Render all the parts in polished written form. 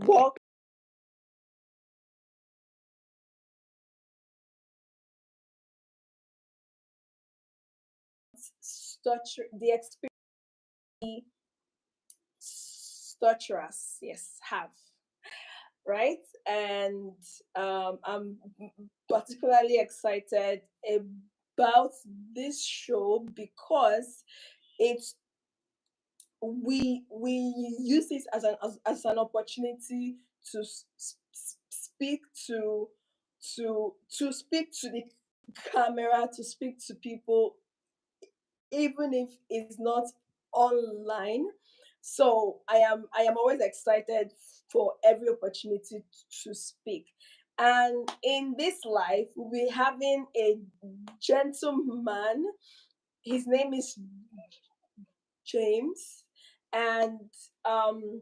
Walk stutter the experience stutterers, yes, have, right? And I'm particularly excited about this show because it's we use this as an opportunity to speak to speak to the camera, to speak to people, even if it's not online. So I am always excited for every opportunity to speak. And in this life, we'll be having a gentleman. His name is James, and um,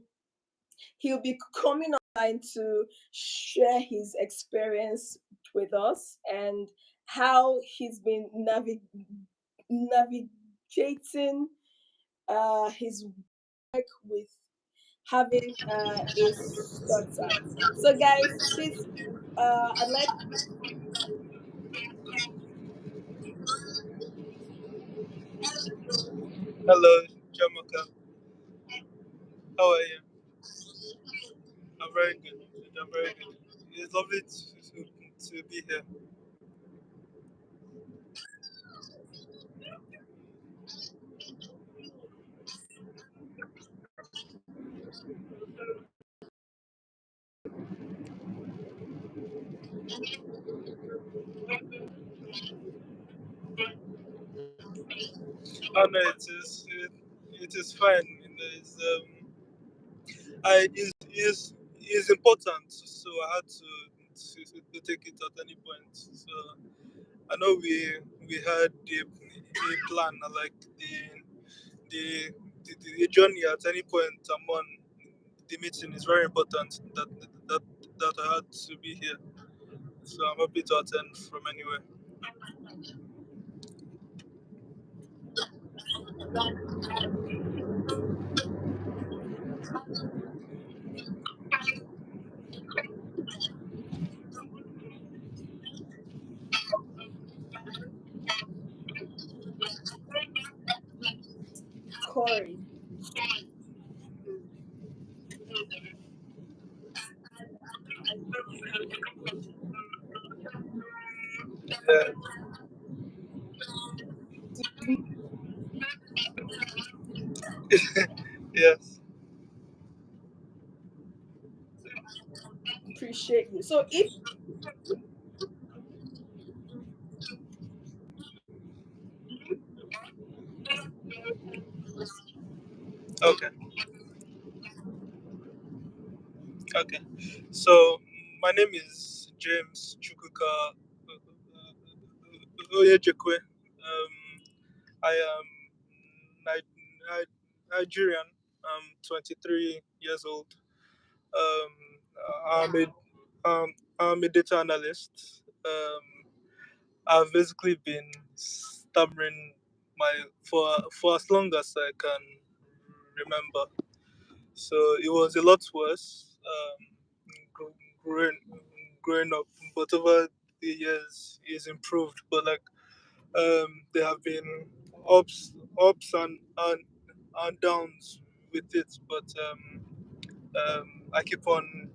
he'll be coming online to share his experience with us and how he's been navigating his work with having a stutter. So, guys, please, I'd like Hello, Jamaica. How are you? I'm very good. I'm very good. It's lovely to be here. Oh no, it is fine. You know, it's important. So I had to take it at any point. So I know we had a plan, like the, the journey at any point I'm on. The meeting is very important. That that I had to be here. So I'm happy to attend from anywhere. Corey. Yeah. Yes. Appreciate you. So if Okay. Okay. So my name is James Chukuka Oyejekwe. I am Nigerian. I'm 23 years old. Um, I'm I'm a data analyst. I've basically been stammering for as long as I can remember. So it was a lot worse growing growing up, but over the years it's improved. But like there have been ups and downs with it, but I keep on,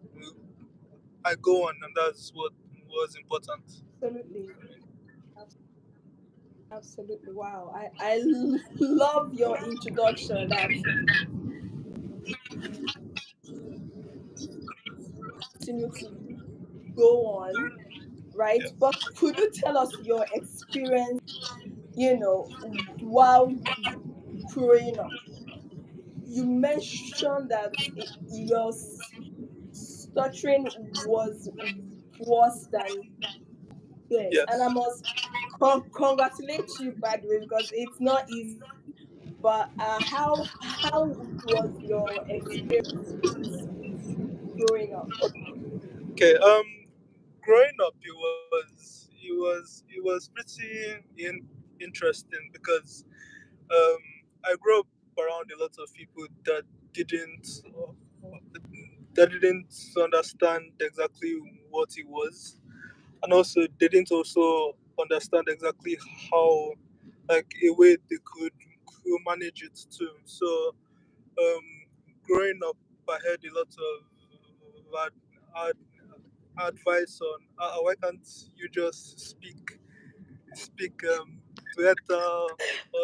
I go on, and that's what was important. absolutely, absolutely, wow, I love your introduction. That continue to go on, right? Yeah. But could you tell us your experience, you know, while growing up? You mentioned that your stuttering was worse than this, and I Yes. must congratulate you, by the way, because it's not easy. But how was your experience growing up? Okay. Growing up, it was pretty interesting because I grew up around a lot of people that didn't that didn't understand exactly what it was, and also they didn't also understand exactly how, like, a way they could manage it too. So um, growing up, I heard a lot of advice on why can't you just speak better, or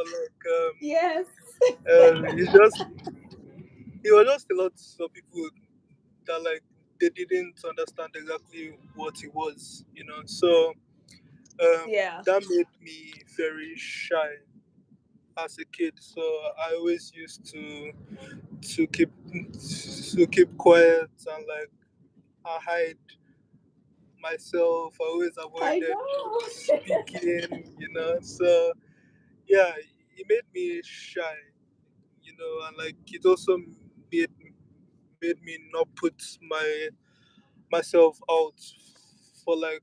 like Yes. it's just it was just a lot of people that, like, they didn't understand exactly what it was, you know. So Yeah. that made me very shy as a kid. So I always used to keep quiet, and like I hide myself. I always I avoided know. speaking, you know. So yeah, it made me shy, you know, and like it also made made me not put myself out for like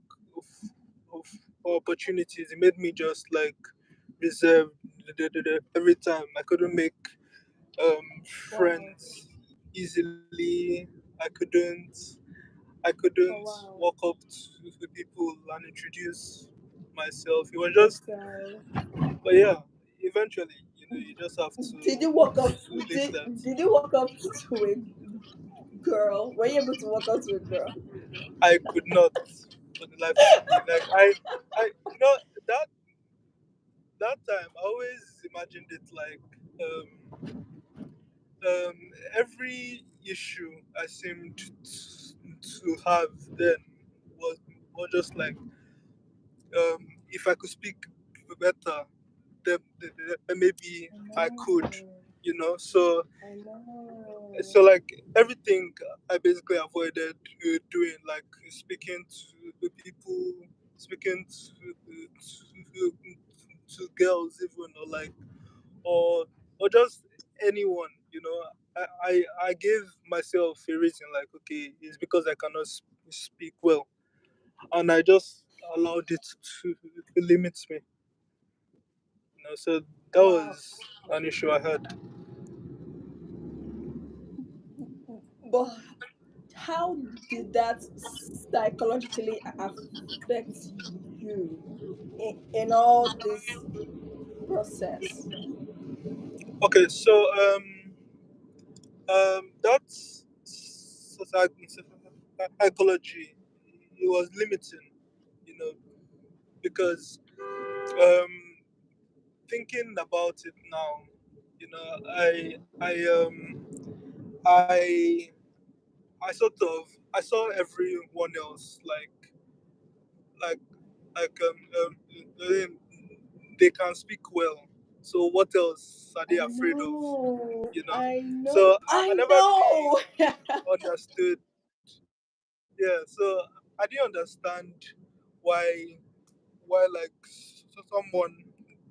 for opportunities. It made me just like reserved every time. I couldn't make Wow. friends easily. I Oh, couldn't wow. walk up to people and introduce myself. It was just, Okay. but yeah, eventually, you know, you just have Did you walk up? to leave that. Did you walk up to a girl? Were you able to walk up to a girl? I could not, for the life of me. Like you know, that that time, I always imagined it like um, every issue I seemed to have then was was just like, if I could speak better, then maybe I I could, know. you know. So I so know. like everything I basically avoided doing, like speaking to people, speaking to girls even, or like, or or just anyone, you know. I gave myself a reason, like, okay, it's because I cannot speak well, and I just allowed it to limit me, you know. So that Wow. was an issue I had. But how did that psychologically affect you in all this process? Okay, so that's psychology. It was limiting, you know, because um, thinking about it now, you know, I I sort of I saw everyone else like like they can speak well. So what else are they I afraid of? know. You know. I know. So I I never really know. understood. Yeah. So I didn't understand why like someone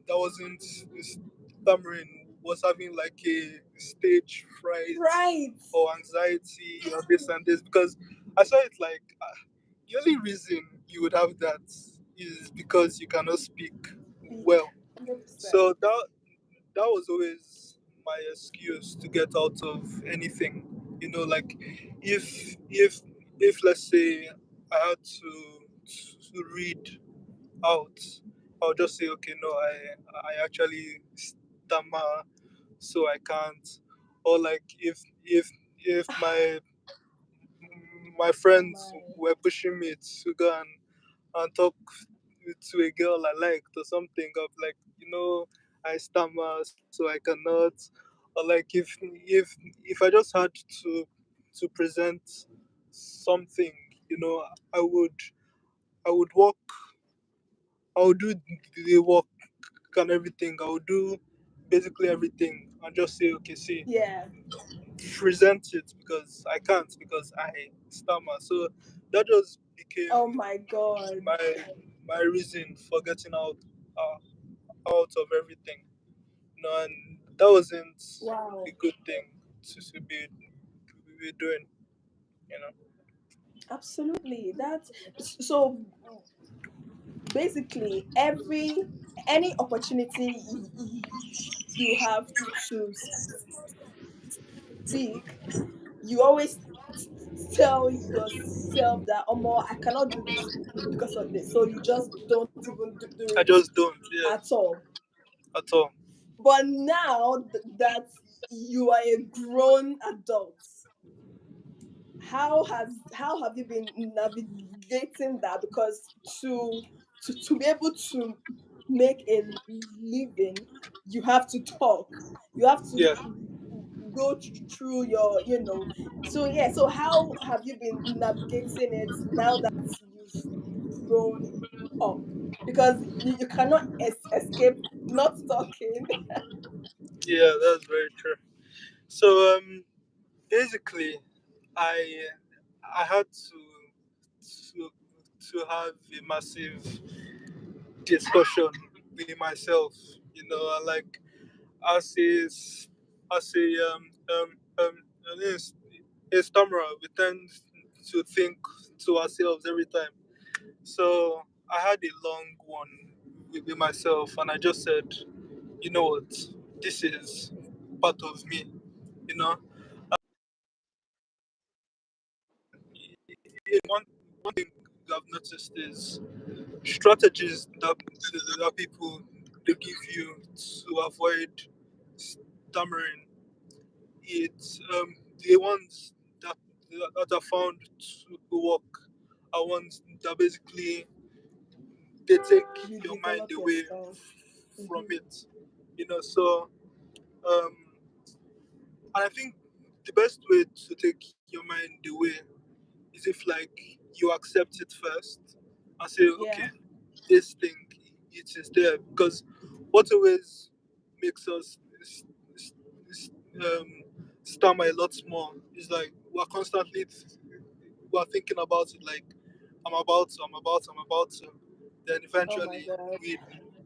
that wasn't stammering was having like a stage fright Right. or anxiety or this and this, because I saw it like, the only reason you would have that is because you cannot speak well. 100%. So that was always my excuse to get out of anything. You know, like, if let's say I had to read out, I'll just say, okay, no, I actually stammer, so I can't. Or like, if my Oh friends my. were pushing me to go and talk to a girl I liked or something, of like, I stammer, so I cannot. Or like, if I just had to present something, you know, I would I would walk I would do the work and everything. I would do basically everything and just say, okay, see, Yeah. present it, because I can't, because I stammer. So that just Oh became my God. my reason for getting out of everything. And that wasn't a Wow. good thing to be doing. You know. Absolutely. That's so basically any opportunity you have to speak, you always tell yourself that, oh more, I cannot do this because of this. So you just don't even do I it just don't. Yeah, at all. at all. But now that you are a grown adult, how have you been navigating that? Because to be able to make a living, you have to talk, you have to Yeah, go through your, so yeah, so how have you been navigating it now that you've grown up? Because you cannot escape not talking. yeah, that's very true. So basically, I I had to to have a massive discussion with myself. You know, and like as as a a stammerer, we tend to think to ourselves every time. So I had a long one with myself, and I just said, you know what, this is part of me. You know, one thing I've noticed is strategies that people they give you to avoid stammering. It's the ones that that are found to work are ones that basically they take You your mind develop your away style. from Hmm. it. You know, so um, and I think the best way to take your mind away is if like you accept it first and say, Yeah. okay, this thing it is there because what always makes us s- um, stammer a lot more is like we're thinking about it like I'm about to. Then Oh my eventually god. we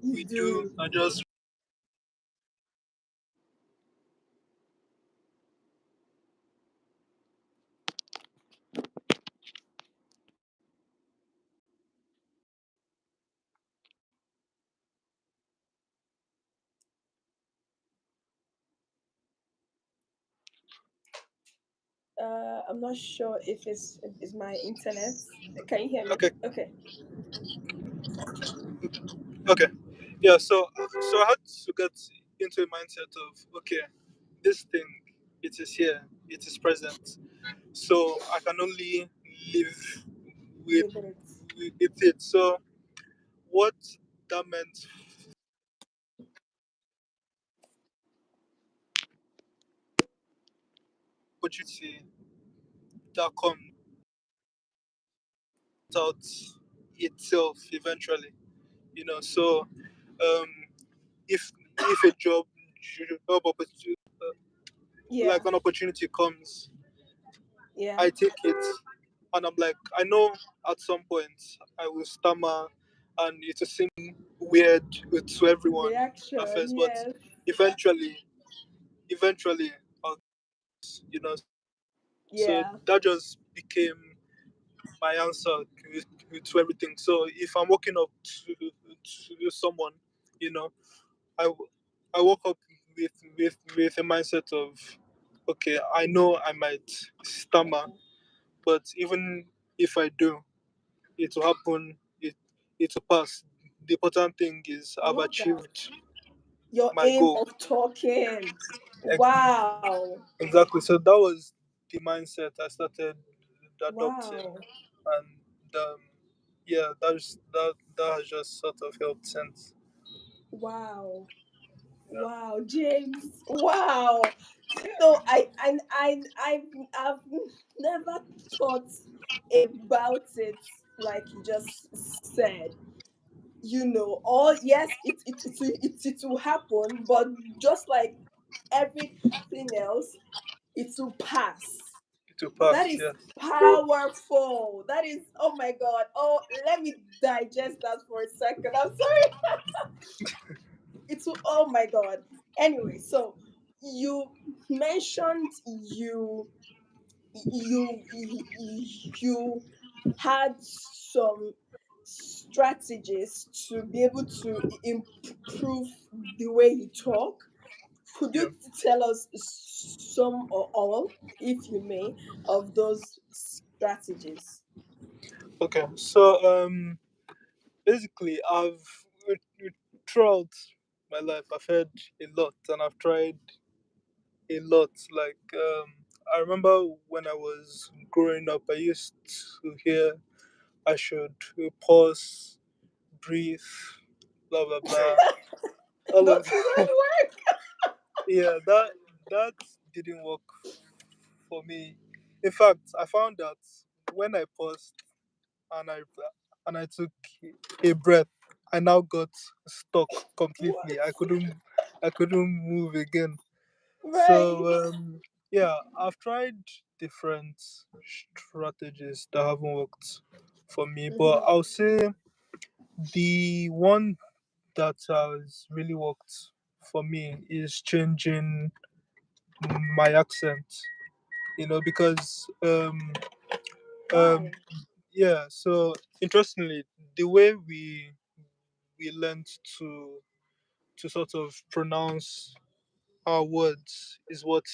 You we do do. and just I'm not sure if it's my internet. Can you hear me? okay, Okay. okay, yeah. So I had to get into a mindset of okay, this thing it is here, it is present. So I can only live with With it. with it. So what that meant opportunity that comes out itself eventually. You know, so um, if a job opportunity like Yeah. an opportunity comes, Yeah. I take it, and I'm like, I know at some point I will stammer, and it will seem weird to everyone at Reaction. first, but Yes. eventually, eventually, I'll, you know. So Yeah. that just became my answer to everything. So if I'm walking up to someone, you know, I, I woke up with a mindset of, okay, I know I might stammer, but even if I do, it will happen. It will pass. The important thing is I I've love that. achieved Your my aim goal. of talking. Ex- Wow. Exactly. So that was the mindset I started adopting, Wow. and yeah, that has just sort of helped since. Wow. Yeah. Wow, James. Wow. I've never thought about it like you just said. All, yes, it will happen, but just like everything else, it will pass. It will That pass. is Yeah. powerful. That is, oh my god. Oh, let me digest that for a second. I'm sorry. It's, oh my god. Anyway, so you mentioned you had some strategies to be able to improve the way you talk. Could Yeah. you tell us some or all, if you may, of those strategies? Okay. So basically, throughout my life, I've heard a lot, and I've tried a lot. Like I remember when I was growing up, I used to hear I should pause, breathe, blah blah blah. All of Those wouldn't work. yeah, that didn't work for me. In fact, I found that when I paused and I took a breath, I now got stuck What? completely. I couldn't move again. Right. So yeah, I've tried different strategies that haven't worked for me, but Mm-hmm. I'll say the one that has really worked for me is changing my accent. Because um Why? yeah. So interestingly, the way we learned to sort of pronounce our words is what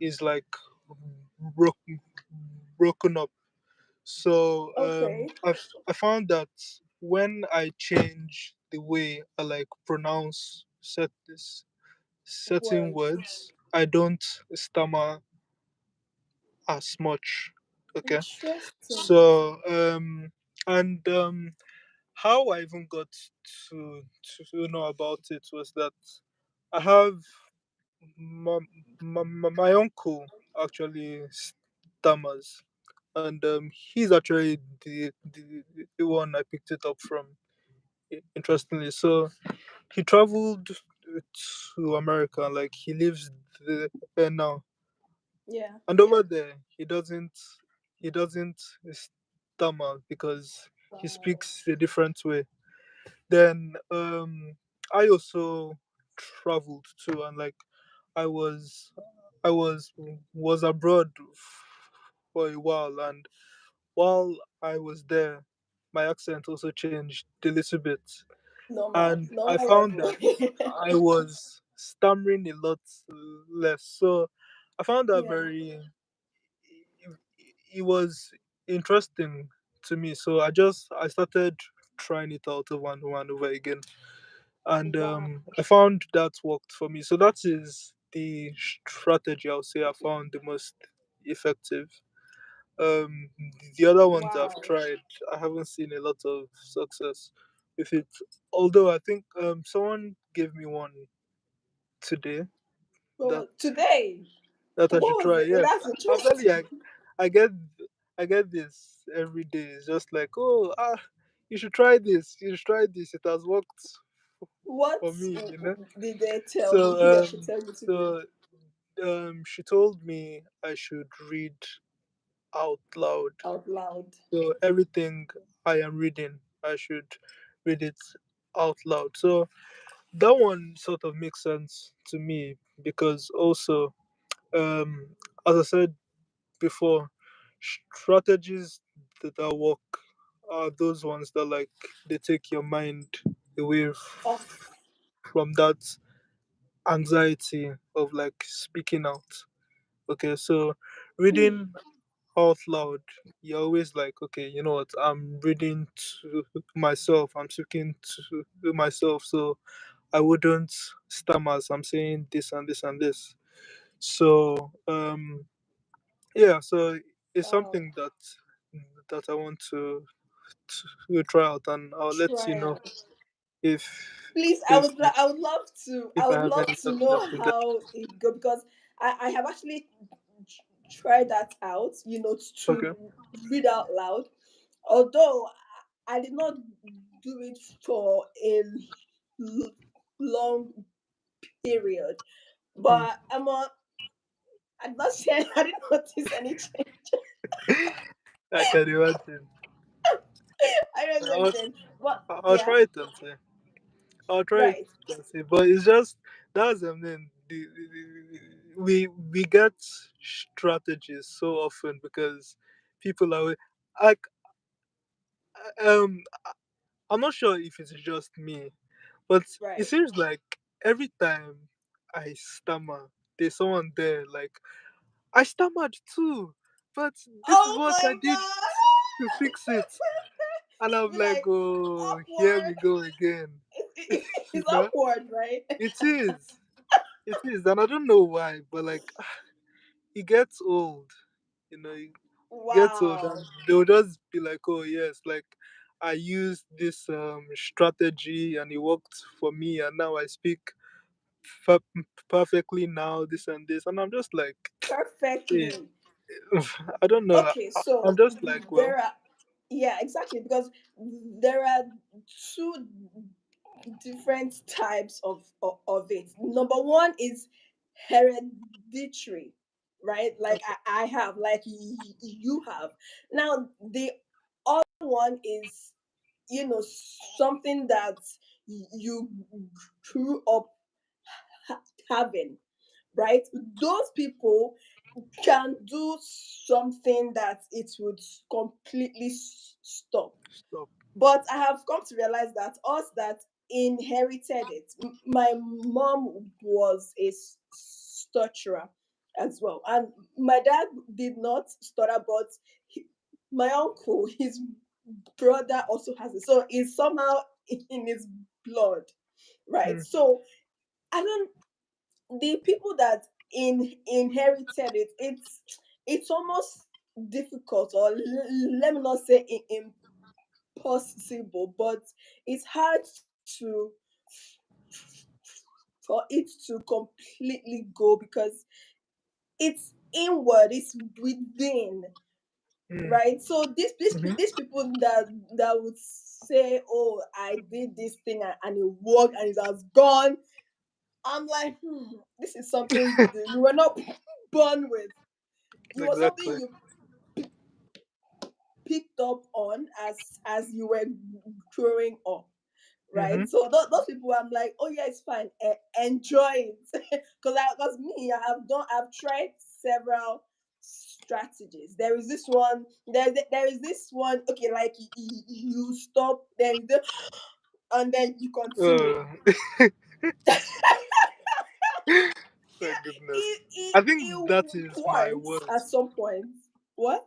is like broken broken up. So Okay. I found that when I change the way I like pronounce certain Words. words, I don't stammer as much. Okay. Interesting. So and how I even got to know about it was that I have my, my uncle actually stammers, and he's actually the one I picked it up from. Interestingly, so he traveled to America, like he lives there now, Yeah. and over there he doesn't stammer because he Wow. speaks a different way. Then I also traveled too, and like I was I was abroad for a while, and while I was there, my accent also changed a little bit, Normal. and I Normal found level. that I was stammering a lot less. So I found that Yeah. very it was interesting to me. So I started trying it out over and over and over again, and Wow. I found that worked for me. So that is the strategy I'll say I found the most effective. Um, the other ones I've Wow. tried, I haven't seen a lot of success with it. Although I think someone gave me one today that Well, today, that I what should was try. it? Yes, That's I'm telling you, interesting. I get I get this every day. It's just like, oh, you should try this. You should try this. It has worked What for me. did they tell you? Did So they tell you to do? so she told me I should read out loud. Out loud. So everything I am reading, I should read it out loud. So that one sort of makes sense to me because also, um, as I said before, strategies that work are those ones that like they take your mind away Off. from that anxiety of like speaking out. Okay, so Hmm. reading out loud, you're always like, okay, you know what, I'm reading to myself, I'm speaking to myself, so I wouldn't stammer as I'm saying this and this and this. So yeah, so it's Wow. something that I want to try out, and I'll let you Try know out. if Please, if I would love to. I if I would have love any to know success with that. how it go, because I have actually tried that out. Okay. To read out loud. Although I did not do it for a l- long period, Mm. but I'm not saying I didn't notice any change. I can imagine. I don't know I'll, anything. But I'll yeah, try it and see. I'll try it right. and see. But it's just that's then we get strategies so often because people are like um I'm not sure if it's just me, but it Right. seems like every time I stammer. There's someone there, like, I stammered too, but this is Oh what I my did to fix god! it. And I'm Be like, like oh, here we awkward. go again. You It's know, awkward, right? it is. It is. And I don't know why, but like, it gets old. It gets old. And Wow. they'll just be like, oh, yes, like, I used this strategy and it worked for me. And now I speak per- perfectly now, this and this. And I'm just like, hey, Perfectly. I don't know. Okay, I'm so just like, well, there are, yeah, exactly, because there are two different types of it. Number one is hereditary, right? Like okay, I have, like you have. Now the other one is, something that you grew up having, right? Those people can do something that it would completely stop. stop. But I have come to realize that us that inherited it, my mom was a stutterer as well, and my dad did not stutter, but my uncle, his brother, also has it, so it's somehow in his blood, right? Mm, So I don't. The people that inherited it, it's almost difficult, or let me not say impossible, but it's hard to for it to completely go, because it's inward, it's within, mm, right? So mhm. these people that would say, oh, I did this thing, and it worked and it has gone. I'm like, this is something you were not born with. It was something Exactly. you picked up on as you were growing up, Mm-hmm. right? So those people, I'm like, oh yeah, it's fine, enjoy it, because me, I've tried several strategies. There is this one. There is this one. Okay, like you stop, and then you continue. Uh, my goodness. It I think it that is my works at worst. some point. What?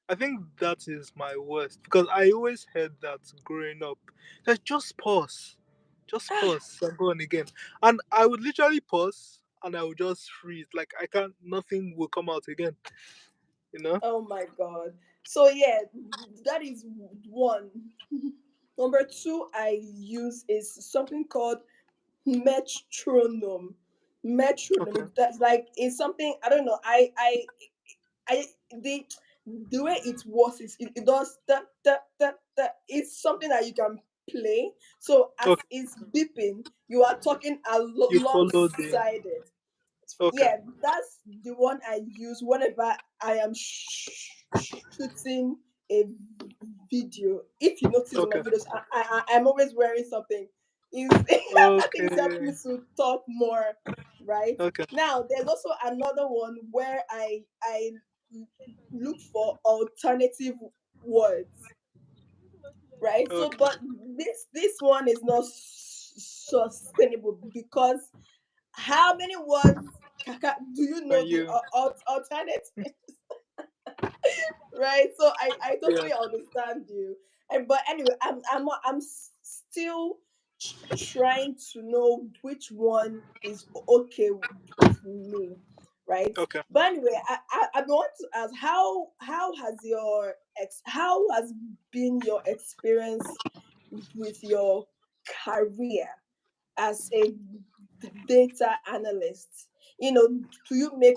I think that is my worst because I always heard that growing up. Like, just pause. Just pause and go on again. And I would literally pause and I would just freeze. Like, I can't, nothing will come out again. You know? Oh my god. So yeah, that is one. Number two I use is something called metronome. Okay. Metronome. That's like, it's something, I don't know. I the way it works is, it does that. It's something that you can play. So as Okay. it's beeping, you are talking You follow the. alongside it. Okay. Yeah, that's the one I use whenever I am shooting a video. If you notice on my Okay. videos, I'm always wearing something. Is that is helping me Okay. to talk more, right? Okay. Now there's also another one where I look for alternative words, right? So, Okay. but this one is not sustainable, because how many words do you Can know the you? alternative, right? So I Yeah. totally understand you. But anyway, still trying to know which one is okay with me, right? Okay. But anyway, I want to ask, how has been your experience with your career as a data analyst? Do you make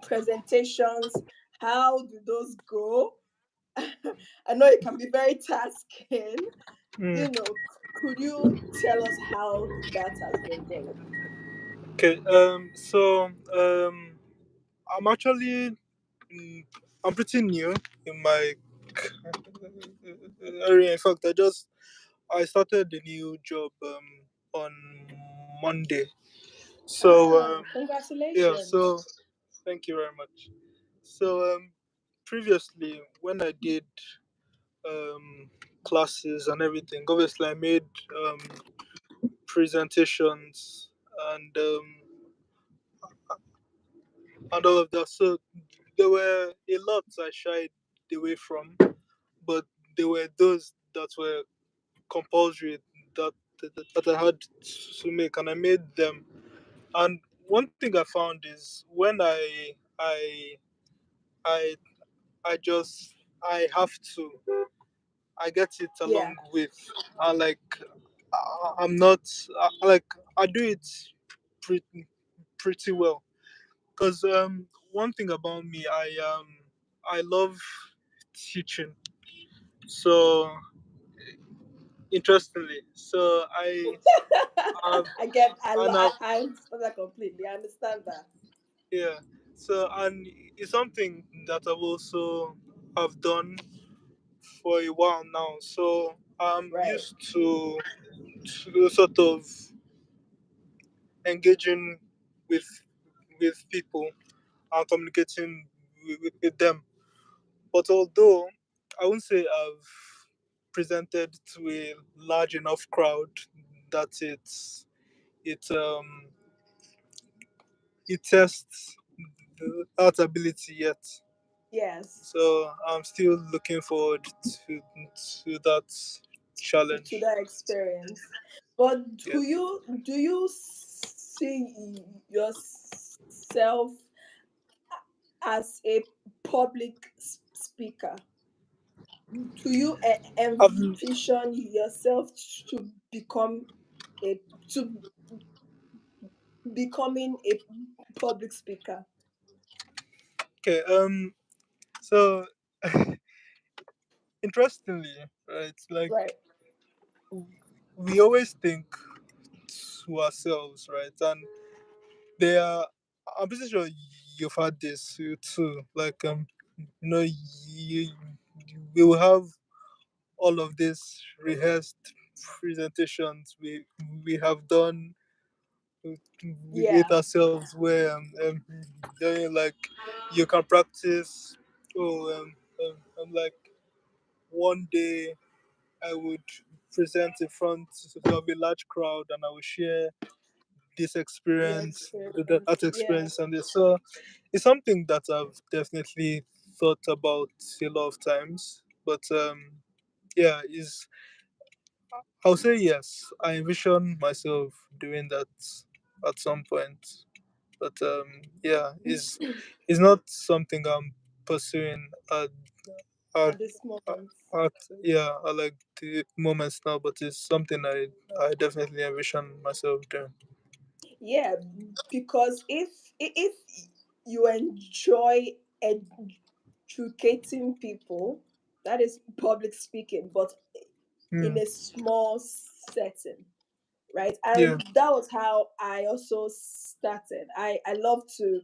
presentations? How do those go? I know it can be very tasking. Mm. Could you tell us how that has been going? Okay. I'm actually mm, I'm pretty new in my area. In fact, I started the new job on Monday. So Ah, yeah. congratulations. So thank you very much. So previously when I did um, classes and everything, obviously I made um, presentations and and all of that. So there were a lot I shied away from, but there were those that were compulsory, that that I had to make, and I made them. And one thing I found is when I I just I have to, I get it Yeah. along with, like I'm not, like I do it pretty well. Because one thing about me, I love teaching. So interestingly, so have I get. and I've I understand that completely. I understand that. yeah. So and it's something that I've also have done for a while now. So I'm Right. used to sort of engaging with people and communicating with them. But although I wouldn't say I've presented to a large enough crowd that it it tests that ability yet. Yes. So I'm still looking forward to that To challenge. that experience. But Yeah. do you see yourself as a public speaker? Do you I've, envision yourself to become a to becoming a public speaker? okay. So interestingly, right? Like Right. we always think to ourselves, right? And they are. I'm pretty sure you've had this you too. Like we will have all of these rehearsed presentations we have done with Yeah. ourselves, where like you can practice. Oh, I'm like one day I would present in front of a large crowd and I will share this Your experience, that experience. Yeah. experience, and this. So it's something that I've definitely thought about a lot of times. But yeah, is I'll say yes. I envision myself doing that at some point. But yeah, is not something I'm pursuing at, At this moment. at yeah, I like the moments now, but it's something I definitely envision myself doing. Yeah, because if you enjoy educating people, that is public speaking, but in Mm, a small setting, right? yeah, And that was how I also started. I love to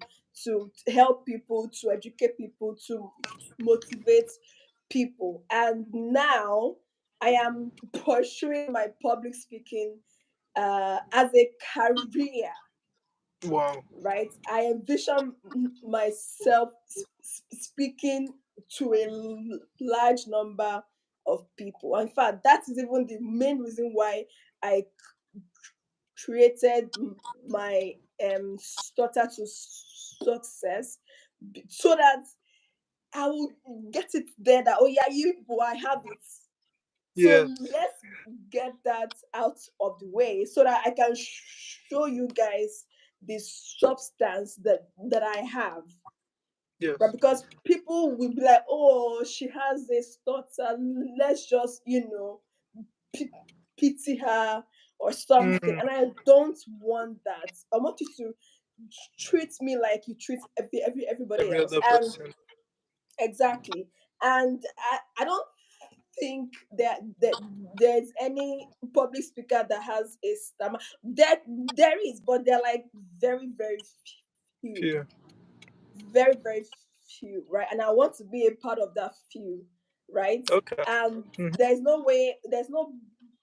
help people, to educate people, to motivate people. And now I am pursuing my public speaking as a career, wow, right? I envision myself speaking to a large number of people. In fact, that is even the main reason why I created my stutter to success, so that I will get it there that, oh yeah, you people, I have it. So yes, let's get that out of the way so that I can show you guys the substance that I have. Right? yes, Because people will be like, oh, she has this stutter. Let's just, p- pity her or something. mm, And I don't want that. I want you to treat me like you treat everybody every else. other And person. exactly. And I don't think that there's any public speaker that has a stammer. There is, but they're like very, very few. Fear. Very, very few, right? And I want to be a part of that few, right? Okay. And Hmm. there's no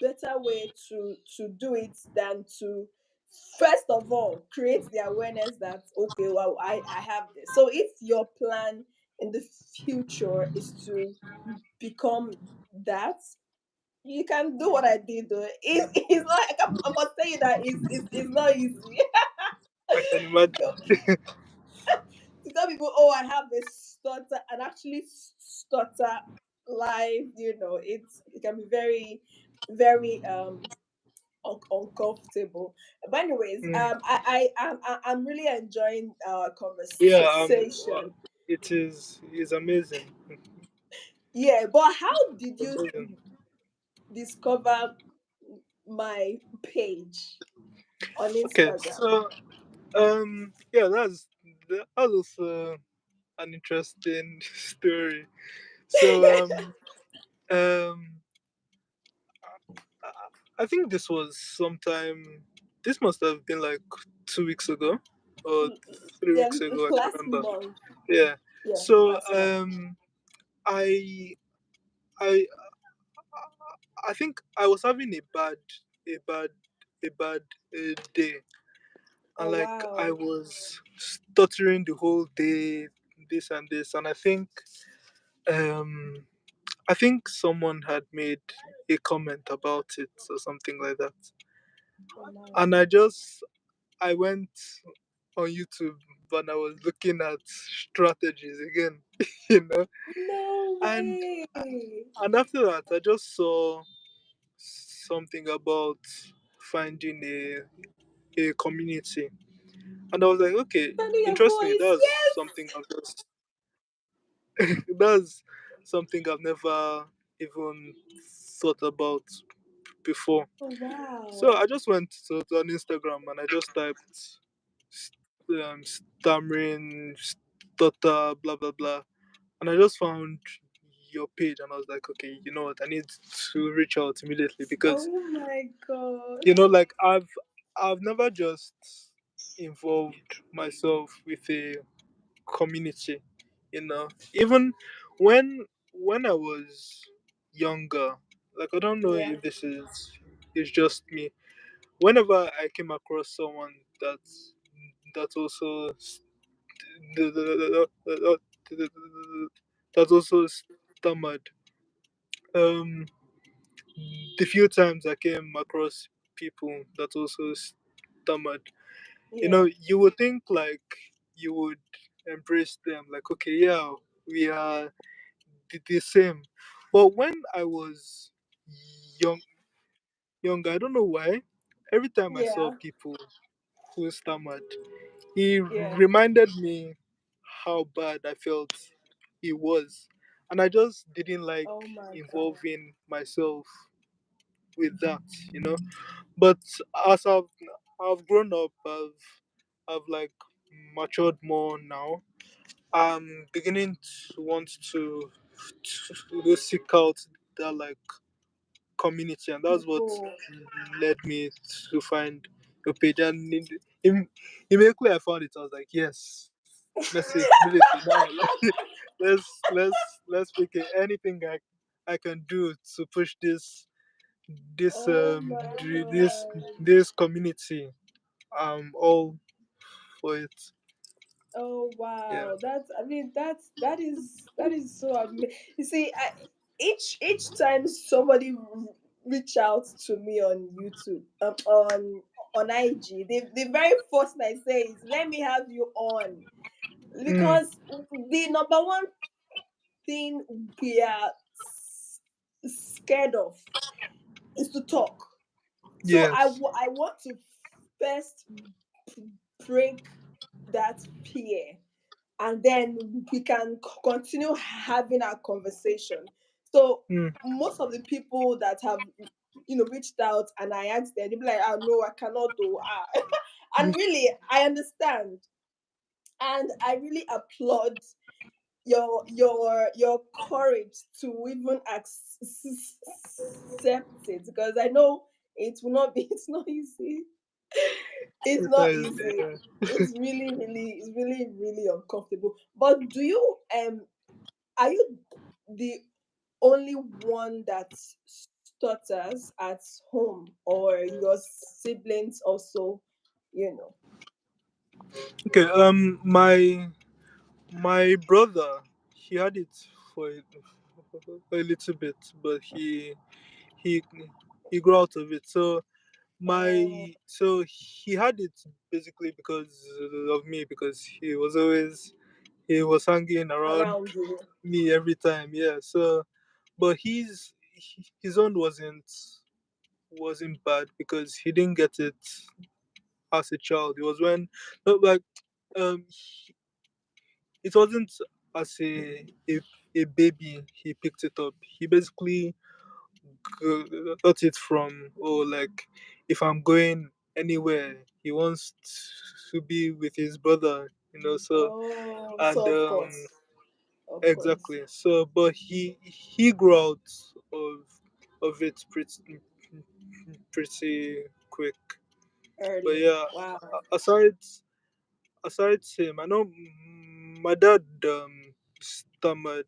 better way to do it than to first of all create the awareness that, okay, well, I have this. So if your plan in the future is to become that, you can do what I did though. It's not, I must tell you that it's not easy. I can imagine. tell people, oh, I have a stutter, and actually stutter live. It can be very, very uncomfortable. But anyways, Mm. I'm really enjoying our Yeah, conversation. it's amazing. Yeah, but how did It's you amazing. discover my page on Okay, Instagram? so yeah, that was an interesting story. So um I think this was sometime. This must have been like 2 weeks ago or three Yeah, weeks ago. I can't last remember. month. Yeah. Yeah, So last month. I I I think I was having a bad a bad day, and Oh like I wow. was stuttering the whole day, this and this, and um I think someone had made a comment about it or something like that, Oh my. and I went on YouTube and I was looking at strategies again, you know, No and way. after that I just saw something about finding a community, and I was like, okay, Finding your interesting. voice. Yes. That's something I've never even thought about before. Oh So wow. I just went on Instagram and I just typed stammering, stutter, blah blah blah, and I just found your page and I was like, okay, you know what, I need to reach out immediately because Oh my god. like I've never just involved myself with a community, even when I was younger. Like, I don't know Yeah. if this is just me. Whenever I came across someone that also that also stammered, um the few times I came across people that also stammered, Yeah. you would think like you would embrace them, like, okay, yeah, we are the same. But when I was young, younger, I don't know why. Every time I saw Yeah. people who stammered, he Yeah. reminded me how bad I felt it was, and I just didn't like Oh my god. involving myself with that, you know. But as I've grown up, I've like matured more now. I'm beginning to want to go seek out that like community, and that's what People. led me to find your page. And immediately I found it, I was like, yes, message immediately now. Like, let's pick it. Anything I can do to push this Oh my this god. this community. I'm all for it. Oh Yeah. wow, that is so amazing. You see, each time somebody reach out to me on YouTube, on IG, the very first thing I say is, "Let me have you on," Mm, because the number one thing we are scared of is to talk. So yes. I want to first break that fear, and then we can continue having our conversation. So Mm, most of the people that have reached out, and I asked them, they'll be like, "Oh no, I cannot do." And really, I understand, and I really applaud your courage to even accept it, because I know it will not be. It's not easy. It's it's not not easy, easy. yeah. It's really uncomfortable. But do you are you the only one that stutters at home, or your siblings also, you know? Okay. My brother, he had it for a little bit, but he he grew out of it. Oh, So he had it basically because of me, because he was always he was hanging around around you. me every time. Yeah. So, but his own wasn't bad because he didn't get it as a child. It was when no, like he, it wasn't as a baby he picked it up. He basically got it from, oh, like, if I'm going anywhere, he wants to be with his brother, so. Oh, And so of course, exactly, so, but he grew out of it pretty quick. But early. yeah, Wow. aside him, I know my dad stammered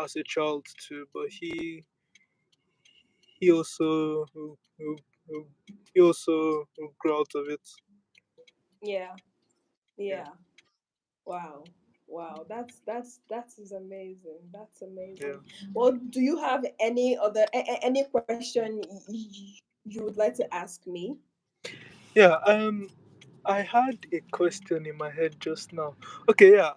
as a child too, but he also he also grew out of it. Yeah. Yeah, Yeah. Wow. Wow. That is amazing. That's yeah, amazing. Well, do you have any other any question you would like to ask me? yeah. I had a question in my head just now. Okay, yeah.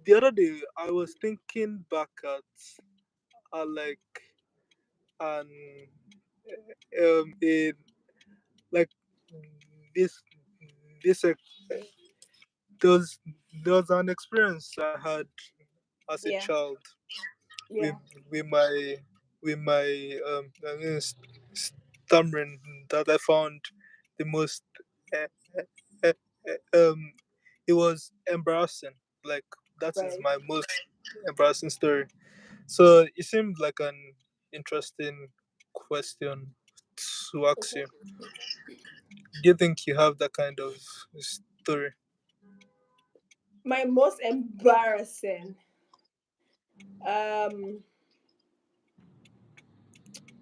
The other day I was thinking back at like an in like this this there's there's an experience I had as a Yeah. child with Yeah. with my with my stammering that I found the most uh, uh, um it was embarrassing. Like, that is Right. my most embarrassing story. So it seemed like an interesting question to ask you. Do you think you have that kind of story? My most embarrassing. Um.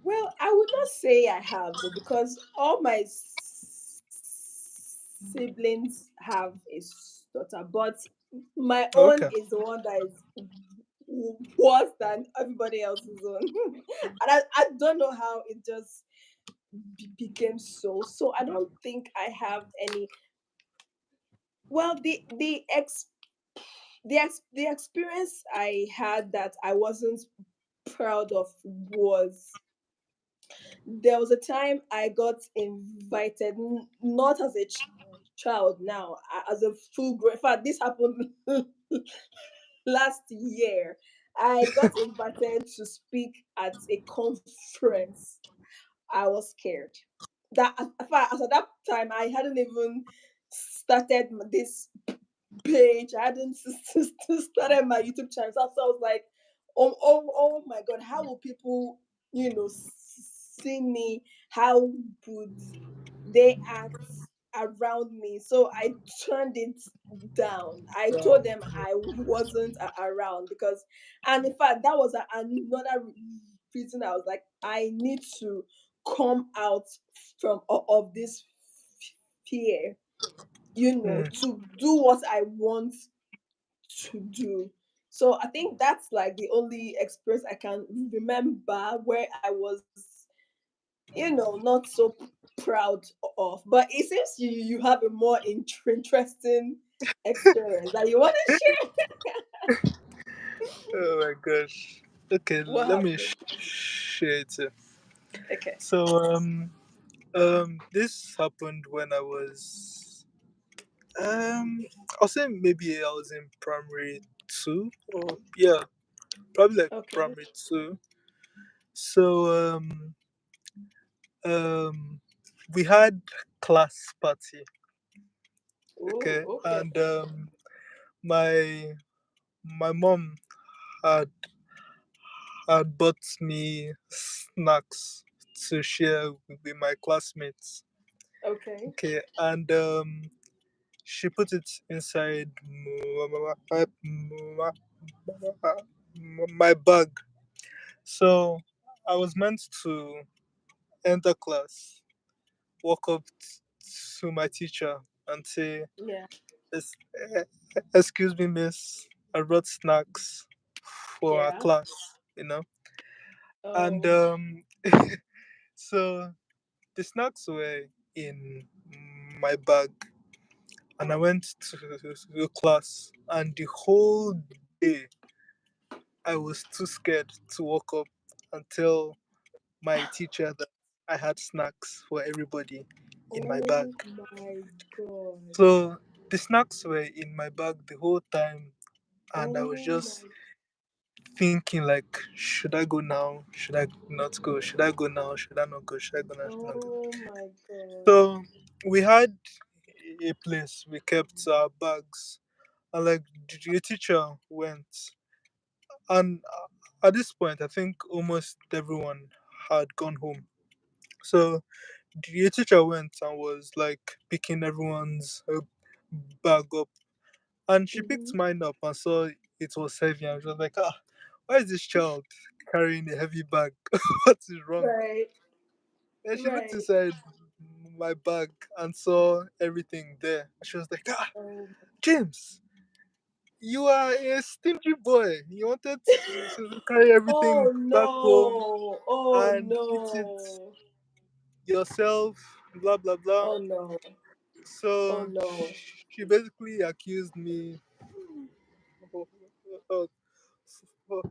Well, I would not say I have though, because all my siblings have a stutter, but my own Okay. is the one that is worse than everybody else's own. And I don't know how it just became so. So I don't think I have any. Well, the experience I had that I wasn't proud of was there was a time I got invited, not as a child now, as a full grown. In fact, this happened last year. I got invited to speak at a conference. I was scared. That in fact, as at that time, I hadn't even started this page. I hadn't started my YouTube channel. So I was like, oh my God, how will people, see me? How would they act around me? So I turned it down. I told them I wasn't around because, and in fact, that was another reason I was like, I need to come out from of this fear, Mm, to do what I want to do. So I think that's like the only experience I can remember where I was, not so proud of. But it seems you have a more interesting experience that you want to share. oh my gosh. Okay, What let me happened? share it. Okay. So this happened when I was I'll say maybe I was in primary two, or yeah, probably like Okay. primary two. So um we had class party. Oh, Okay, okay. and my my mom had had bought me snacks to share with my classmates. Okay. Okay, and she put it inside my bag. So I was meant to enter class, walk up to my teacher and say, Yeah. "Es- excuse me, miss, I brought snacks for our Yeah. class, And Oh. so the snacks were in my bag, and I went to class, and the whole day I was too scared to walk up and tell my teacher that I had snacks for everybody in my bag. Oh my god. So the snacks were in my bag the whole time, and I was Oh just my. thinking like, should I go now? Should I not go? Should I go now? Should I not go? Should I go now? Should I not go? Oh my god. So we had a place we kept our bags, and like the teacher went, and at this point, I think almost everyone had gone home. So the teacher went and was like picking everyone's bag up, and she picked Mm-hmm. mine up and saw it was heavy, and she was like, ah, why is this child carrying a heavy bag? What is wrong? Right. And she looked Right. inside my bag and saw everything there. And she was like, ah, Oh. James, you are a stingy boy. You wanted to carry everything Oh back home no. Oh and eat it no. yourself, blah, blah, blah. Oh no. Oh So no. she basically accused me of, of,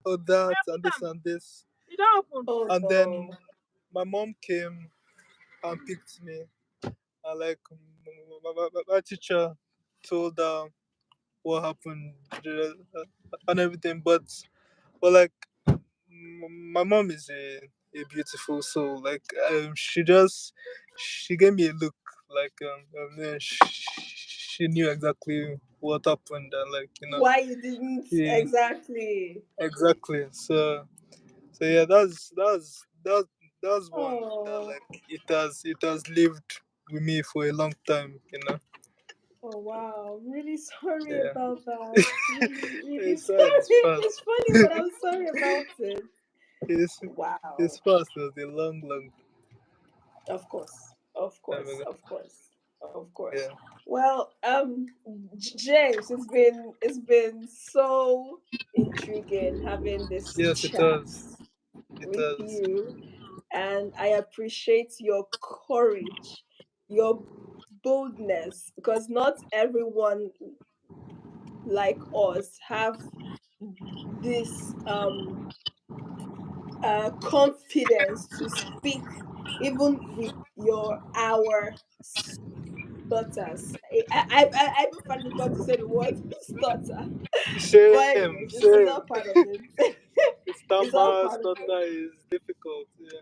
of that and this and this. Oh And then no. my mom came and picked me. And like my teacher told her what happened and everything. But like my mom is a beautiful soul. Like she gave me a look like yeah, she knew exactly what happened and like Why you didn't she exactly? exactly. So yeah, that's one that Oh. like it has lived with me for a long time. Oh wow. I'm really sorry Yeah. about that. Really, really It's sorry. sad. It's It's fast. funny, but I'm sorry about it. it's it's Wow. fast. It was a long, long Of course. Of time course. ago. Of course. Of course. Yeah. Well, James, it's been so intriguing having this Yes, it chat does. It with does. you, and I appreciate your courage, your boldness, because not everyone like us have this confidence to speak even with your our stutters. I even find it difficult to say the word stutter. But Same, anyways, it's same. all part of it. It's all Stammer, part of it. stutter is difficult. Yeah,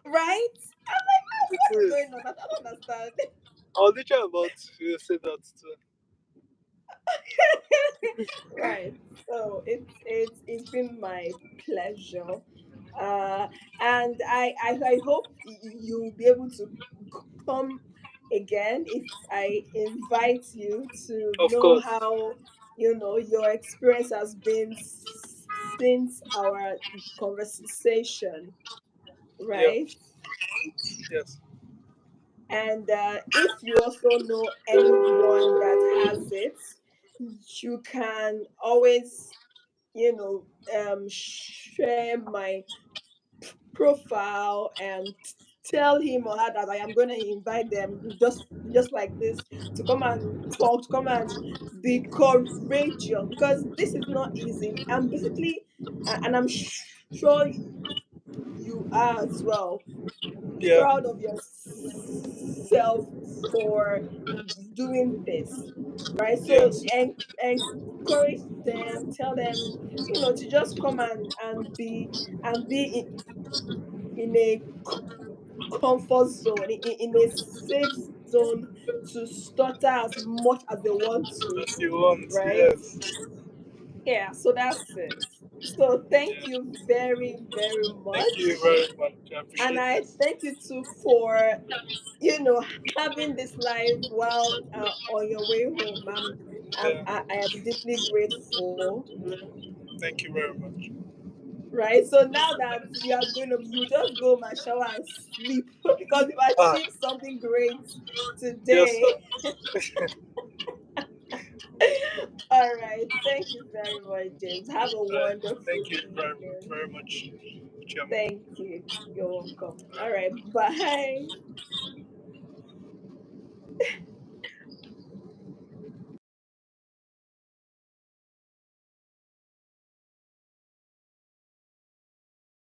Right? I'm like, it what is is. going on? I don't understand. I was literally about to say that too. Right. So it's been my pleasure. Uh, and I hope you'll be able to come again if I invite you to Of know course. how your experience has been since our conversation, Yeah. right? Yes. And if you also know anyone that has it, you can always share my profile and tell him or her that I am going to invite them just like this to come and talk, to come and be courageous, because this is not easy. I'm basically, and I'm sure you are as well, Yeah. proud of yourself for doing this, right? So Yes. encourage them, tell them, to just come and be in a comfort zone, in a safe zone, to stutter as much as they want to, If you want, right? yes. Yeah, so that's it. So thank Yeah. you very, very Thank you much. very much. I And appreciate I it. thank you too for having this live while on your way home. Yeah. I am deeply grateful. Thank you very much. Right. So now that you just go home and shower and sleep because you've Ah, achieved something great yes, today. sir. All right. Thank you very much, James. Have a wonderful Thank you very, evening. very much, Chairman. Thank you. You're welcome. All right. Bye.